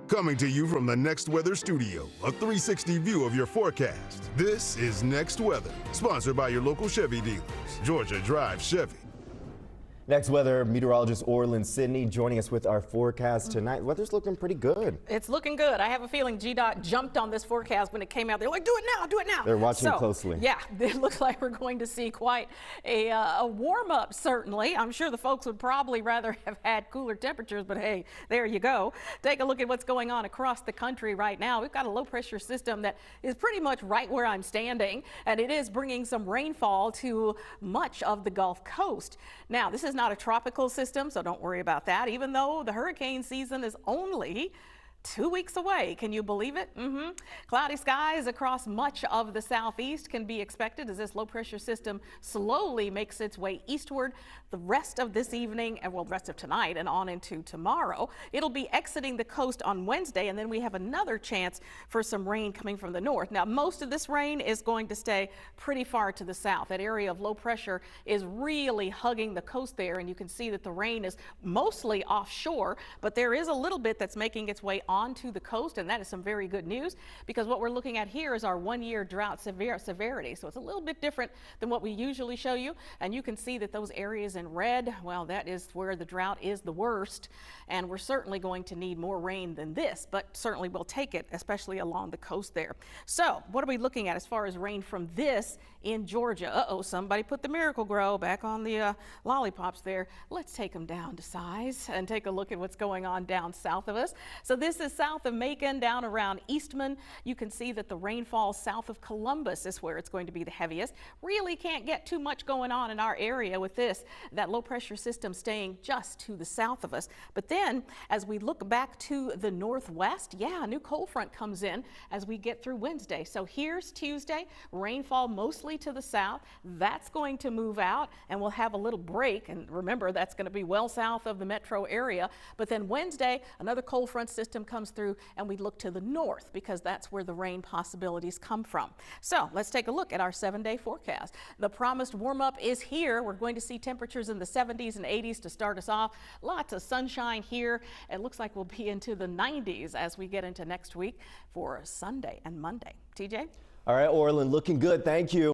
Coming to you from the Next Weather Studio, a 360 view of your forecast. This is Next Weather, sponsored by your local Chevy dealers. Georgia drives Chevy. Next Weather meteorologist Orelon Sidney joining us with our forecast tonight. Weather's looking pretty good. It's looking good. I have a feeling GDOT jumped on this forecast when it came out. They're like, do it now, do it now. They're watching closely. Yeah, it looks like we're going to see quite a warm up, certainly. I'm sure the folks would probably rather have had cooler temperatures, but hey, there you go. Take a look at what's going on across the country right now. We've got a low pressure system that is pretty much right where I'm standing, and it is bringing some rainfall to much of the Gulf Coast. Now, this is not a tropical system, so don't worry about that, even though the hurricane season is only 2 weeks away. Can you believe it? Cloudy skies across much of the southeast can be expected as this low pressure system slowly makes its way eastward the rest of this evening and well, the rest of tonight and on into tomorrow. It'll be exiting the coast on Wednesday, and then we have another chance for some rain coming from the north. Now, most of this rain is going to stay pretty far to the south. That area of low pressure is really hugging the coast there, and you can see that the rain is mostly offshore, but there is a little bit that's making its way onto the coast, and that is some very good news, because what we're looking at here is our one-year drought severity. So it's a little bit different than what we usually show you, and you can see that those areas in red, well, that is where the drought is the worst, and we're certainly going to need more rain than this, but certainly we'll take it, especially along the coast there. So what are we looking at as far as rain from this in Georgia? Somebody put the Miracle-Gro back on the lollipops there. Let's take them down to size and take a look at what's going on down south of us. So this is south of Macon, down around Eastman. You can see that the rainfall south of Columbus is where it's going to be the heaviest. Really can't get too much going on in our area with this. That low pressure system staying just to the south of us. But then as we look back to the northwest, a new cold front comes in as we get through Wednesday. So here's Tuesday, rainfall mostly to the south. That's going to move out and we'll have a little break. And remember, that's going to be well south of the metro area. But then Wednesday, another cold front system comes through and we look to the north because that's where the rain possibilities come from. So let's take a look at our 7-day forecast. The promised warm up is here. We're going to see temperatures in the 70s and 80s to start us off. Lots of sunshine here. It looks like we'll be into the 90s as we get into next week for Sunday and Monday. TJ? All right, Orelon, looking good. Thank you.